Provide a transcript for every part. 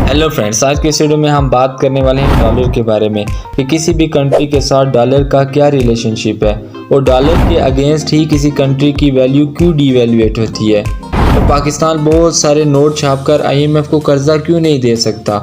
Hello friends, आज के इस वीडियो में हम बात करने वाले हैं डॉलर के बारे में कि किसी भी कंट्री के साथ डॉलर का क्या रिलेशनशिप है और डॉलर के अगेंस्ट ही किसी कंट्री की वैल्यू क्यों डीवैल्यूएट होती है। तो पाकिस्तान बहुत सारे नोट छापकर आईएमएफ को कर्जा क्यों नहीं दे सकता।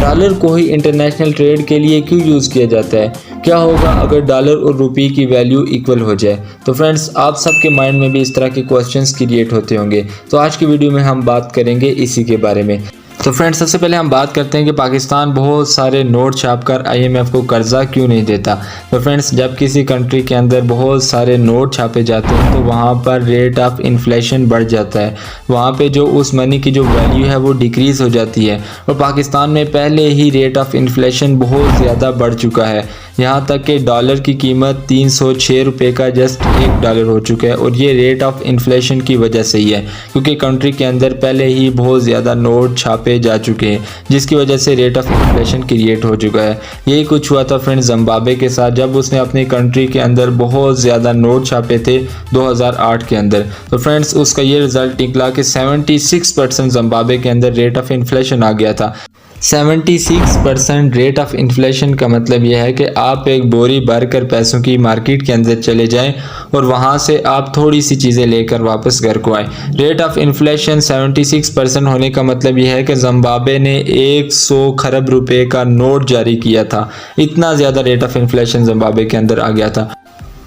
डॉलर को ही इंटरनेशनल ट्रेड के लिए क्यों यूज़ किया जाता है। क्या होगा अगर डॉलर और रुपये की वैल्यू इक्वल हो जाए। तो फ्रेंड्स, आप सबके माइंड में भी इस तरह के क्वेश्चंस क्रिएट होते होंगे। तो आज की वीडियो में हम बात करेंगे इसी के बारे में। तो फ्रेंड्स, सबसे पहले हम बात करते हैं कि पाकिस्तान बहुत सारे नोट छापकर आईएमएफ को कर्जा क्यों नहीं देता। तो फ्रेंड्स, जब किसी कंट्री के अंदर बहुत सारे नोट छापे जाते हैं तो वहाँ पर रेट ऑफ इन्फ्लेशन बढ़ जाता है। वहाँ पे जो उस मनी की जो वैल्यू है वो डिक्रीज़ हो जाती है और पाकिस्तान में पहले ही रेट ऑफ इन्फ्लेशन बहुत ज़्यादा बढ़ चुका है। यहाँ तक कि डॉलर की कीमत 306 रुपये का जस्ट $1 हो चुका है और ये रेट ऑफ इन्फ्लेशन की वजह से ही है, क्योंकि कंट्री के अंदर पहले ही बहुत ज़्यादा नोट छापे जा चुके हैं जिसकी वजह से रेट ऑफ इन्फ्लेशन क्रिएट हो चुका है। यही कुछ हुआ था फ्रेंड्स जिम्बाब्वे के साथ, जब उसने अपनी कंट्री के अंदर बहुत ज़्यादा नोट छापे थे 2008 के अंदर। तो फ्रेंड्स, उसका ये रिजल्ट निकला कि 76% जिम्बाब्वे के अंदर रेट ऑफ इन्फ्लेशन आ गया था। 76% रेट ऑफ इन्फ्लेशन का मतलब यह है कि आप एक बोरी भर कर पैसों की मार्केट के अंदर चले जाएं और वहां से आप थोड़ी सी चीज़ें लेकर वापस घर को आएं। रेट ऑफ इन्फ्लेशन 76% होने का मतलब यह है कि जिम्बाब्वे ने 100 खरब रुपए का नोट जारी किया था। इतना ज़्यादा रेट ऑफ इन्फ्लेशन जिम्बाब्वे के अंदर आ गया था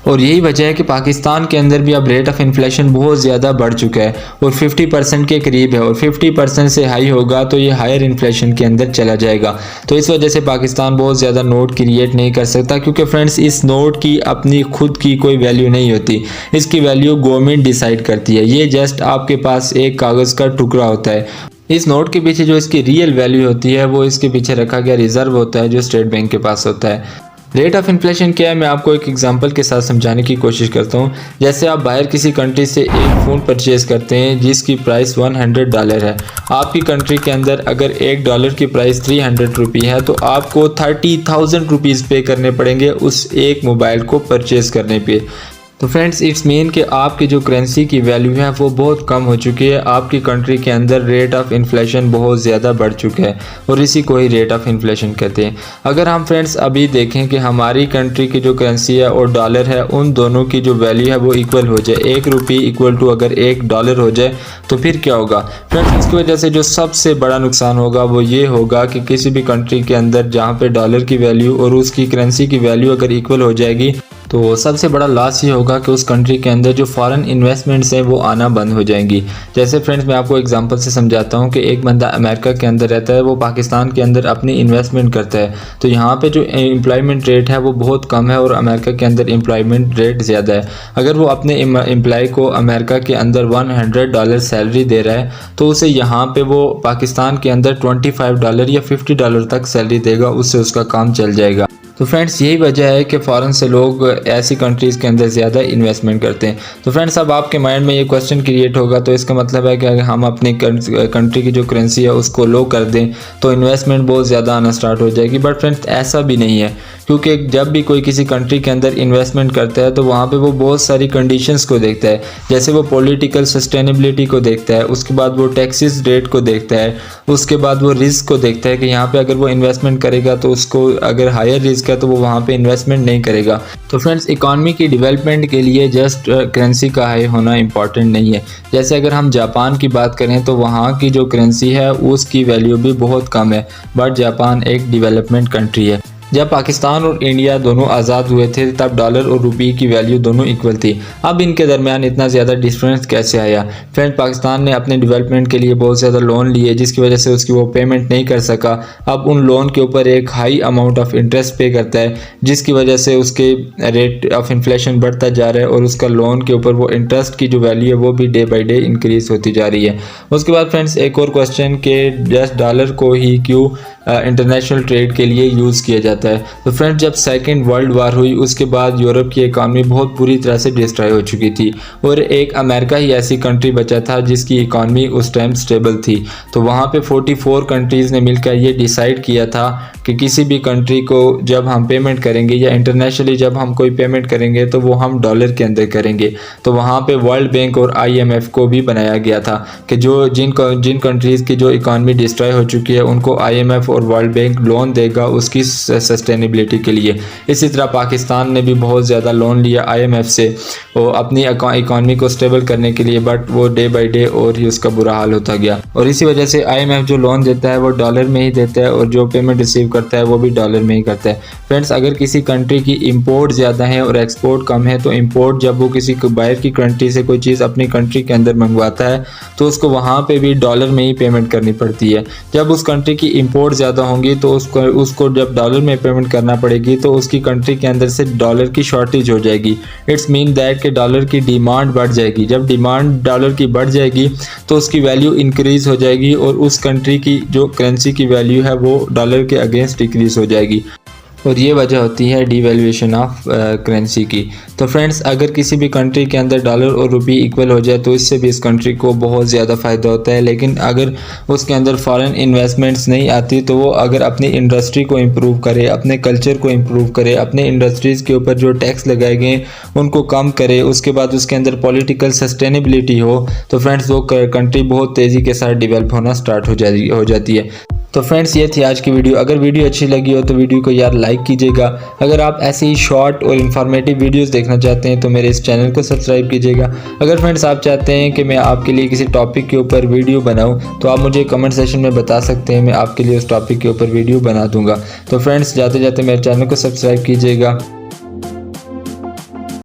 और यही वजह है कि पाकिस्तान के अंदर भी अब रेट ऑफ इन्फ्लेशन बहुत ज़्यादा बढ़ चुका है और 50% के करीब है और 50% से हाई होगा तो ये हायर इन्फ्लेशन के अंदर चला जाएगा। तो इस वजह से पाकिस्तान बहुत ज़्यादा नोट क्रिएट नहीं कर सकता, क्योंकि फ्रेंड्स इस नोट की अपनी खुद की कोई वैल्यू नहीं होती। इसकी वैल्यू गवर्नमेंट डिसाइड करती है। ये जस्ट आपके पास एक कागज़ का टुकड़ा होता है। इस नोट के पीछे जो इसकी रियल वैल्यू होती है वो इसके पीछे रखा गया रिजर्व होता है जो स्टेट बैंक के पास होता है। रेट ऑफ इन्फ्लेशन क्या है, मैं आपको एक एग्जांपल के साथ समझाने की कोशिश करता हूँ। जैसे आप बाहर किसी कंट्री से एक फ़ोन परचेज़ करते हैं जिसकी प्राइस $100 है। आपकी कंट्री के अंदर अगर $1 की प्राइस 300 रुपये है तो आपको 30,000 रुपीज़ पे करने पड़ेंगे उस एक मोबाइल को परचेज़ करने पे। तो फ्रेंड्स, इट्स मीन कि आपकी जो करेंसी की वैल्यू है वो बहुत कम हो चुकी है। आपकी कंट्री के अंदर रेट ऑफ इन्फ्लेशन बहुत ज़्यादा बढ़ चुका है और इसी को ही रेट ऑफ इन्फ्लेशन कहते हैं। अगर हम फ्रेंड्स अभी देखें कि हमारी कंट्री की जो करेंसी है और डॉलर है, उन दोनों की जो वैल्यू है वो इक्वल हो जाए, 1 रुपये इक्वल टू अगर $1 हो जाए तो फिर क्या होगा फ्रेंड्स। इसकी वजह से जो सबसे बड़ा नुकसान होगा वो ये होगा कि किसी भी कंट्री के अंदर जहाँ पे डॉलर की वैल्यू और उसकी करेंसी की वैल्यू अगर इक्वल हो जाएगी तो सबसे बड़ा लॉस ये होगा कि उस कंट्री के अंदर जो फॉरेन इन्वेस्टमेंट्स हैं वो आना बंद हो जाएंगी। जैसे फ्रेंड्स, मैं आपको एग्जांपल से समझाता हूँ कि एक बंदा अमेरिका के अंदर रहता है, वो पाकिस्तान के अंदर अपनी इन्वेस्टमेंट करता है। तो यहाँ पे जो एम्प्लॉयमेंट रेट है वो बहुत कम है और अमेरिका के अंदर एम्प्लॉयमेंट रेट ज़्यादा है। अगर वो अपने एम्प्लॉय को अमेरिका के अंदर $100 सैलरी दे रहा है तो उसे यहाँ पर वो पाकिस्तान के अंदर $25 या $50 तक सैलरी देगा, उससे उसका काम चल जाएगा। तो फ्रेंड्स, यही वजह है कि फ़ॉरेन से लोग ऐसी कंट्रीज़ के अंदर ज़्यादा इन्वेस्टमेंट करते हैं। तो फ्रेंड्स, अब आपके माइंड में ये क्वेश्चन क्रिएट होगा, तो इसका मतलब है कि अगर हम अपनी कंट्री की जो करेंसी है उसको लो कर दें तो इन्वेस्टमेंट बहुत ज़्यादा आना स्टार्ट हो जाएगी। बट फ्रेंड्स, ऐसा भी नहीं है, क्योंकि जब भी कोई किसी कंट्री के अंदर इन्वेस्टमेंट करता है तो वहाँ पे वो बहुत सारी कंडीशंस को देखता है। जैसे वो पॉलिटिकल सस्टेनेबिलिटी को देखता है, उसके बाद वो टैक्सेस रेट को देखता है, उसके बाद वो रिस्क को देखता है कि यहाँ पे अगर वो इन्वेस्टमेंट करेगा तो उसको अगर हायर रिस्क है तो वो वहाँ पे इन्वेस्टमेंट नहीं करेगा। तो फ्रेंड्स, इकॉनमी की डेवलपमेंट के लिए जस्ट करेंसी का हाई होना इंपॉर्टेंट नहीं है। जैसे अगर हम जापान की बात करें तो वहाँ की जो करेंसी है उसकी वैल्यू भी बहुत कम है, बट जापान एक डेवलपमेंट कंट्री है। जब पाकिस्तान और इंडिया दोनों आज़ाद हुए थे तब डॉलर और रुपये की वैल्यू दोनों इक्वल थी। अब इनके दरमियान इतना ज़्यादा डिफरेंस कैसे आया। फ्रेंड, पाकिस्तान ने अपने डेवलपमेंट के लिए बहुत ज़्यादा लोन लिए जिसकी वजह से उसकी वो पेमेंट नहीं कर सका। अब उन लोन के ऊपर एक हाई अमाउंट ऑफ इंटरेस्ट पे करता है जिसकी वजह से उसके रेट ऑफ इन्फ्लेशन बढ़ता जा रहा है और उसका लोन के ऊपर वो इंटरेस्ट की जो वैल्यू है वो भी डे बाई डे इंक्रीज़ होती जा रही है। उसके बाद फ्रेंड्स, एक और क्वेश्चन के जस्ट डॉलर को ही क्यों इंटरनेशनल ट्रेड के लिए यूज़ किया जाता है। तो फ्रेंड्स, जब सेकेंड वर्ल्ड वार हुई उसके बाद यूरोप की इकानमी बहुत बुरी तरह से डिस्ट्रॉय हो चुकी थी और एक अमेरिका ही ऐसी कंट्री बचा था जिसकी इकानमी उस टाइम स्टेबल थी। तो वहाँ पे 44 कंट्रीज़ ने मिलकर ये डिसाइड किया था कि किसी भी कंट्री को जब हम पेमेंट करेंगे या इंटरनेशनली जब हम कोई पेमेंट करेंगे तो वो हम डॉलर के अंदर करेंगे। तो वहाँ पे वर्ल्ड बैंक और IMF को भी बनाया गया था कि जो जिन कंट्रीज़ की जो इकानमी डिस्ट्रॉय हो चुकी है उनको IMF और वर्ल्ड बैंक लोन देगा उसकी सस्टेनेबिलिटी के लिए। इसी तरह पाकिस्तान ने भी बहुत ज़्यादा लोन लिया IMF से और अपनी इकानमी को स्टेबल करने के लिए, बट वो डे बाई डे और ही उसका बुरा हाल होता गया और इसी वजह से IMF जो लोन देता है वो डॉलर में ही देता है और जो पेमेंट रिसीव करता है वो भी डॉलर में ही करता है। फ्रेंड्स, अगर किसी कंट्री की इंपोर्ट ज़्यादा है और एक्सपोर्ट कम है तो इंपोर्ट जब वो किसी बाहर की कंट्री से कोई चीज़ अपनी कंट्री के अंदर मंगवाता है तो उसको वहाँ पे भी डॉलर में ही पेमेंट करनी पड़ती है। जब उस कंट्री की इंपोर्ट ज़्यादा होंगी तो उसको जब डॉलर में पेमेंट करना पड़ेगी तो उसकी कंट्री के अंदर से डॉलर की शॉर्टेज हो जाएगी। इट्स मीन दैट कि डॉलर की डिमांड बढ़ जाएगी। जब डिमांड डॉलर की बढ़ जाएगी तो उसकी वैल्यू इंक्रीज़ हो जाएगी और उस कंट्री की जो करेंसी की वैल्यू है वो डॉलर के अगेंस्ट डिक्रीज़ हो जाएगी और ये वजह होती है डिवैल्यूएशन ऑफ करेंसी की। तो फ्रेंड्स, अगर किसी भी कंट्री के अंदर डॉलर और रुपी इक्वल हो जाए तो इससे भी इस कंट्री को बहुत ज़्यादा फ़ायदा होता है। लेकिन अगर उसके अंदर फॉरेन इन्वेस्टमेंट्स नहीं आती तो वो अगर अपनी इंडस्ट्री को इम्प्रूव करे, अपने कल्चर को इम्प्रूव करे, अपने इंडस्ट्रीज़ के ऊपर जो टैक्स लगाए गए उनको कम करे, उसके बाद उसके अंदर पॉलिटिकल सस्टेनेबिलिटी हो, तो फ्रेंड्स वो कंट्री बहुत तेज़ी के साथ डेवलप होना स्टार्ट हो जाती है। तो फ्रेंड्स, ये थी आज की वीडियो। अगर वीडियो अच्छी लगी हो तो वीडियो को यार लाइक कीजिएगा। अगर आप ऐसे ही शॉर्ट और इन्फॉर्मेटिव वीडियोस देखना चाहते हैं तो मेरे इस चैनल को सब्सक्राइब कीजिएगा। अगर फ्रेंड्स आप चाहते हैं कि मैं आपके लिए किसी टॉपिक के ऊपर वीडियो बनाऊं तो आप मुझे कमेंट सेक्शन में बता सकते हैं, मैं आपके लिए उस टॉपिक के ऊपर वीडियो बना दूंगा। तो फ्रेंड्स, जाते जाते मेरे चैनल को सब्सक्राइब कीजिएगा।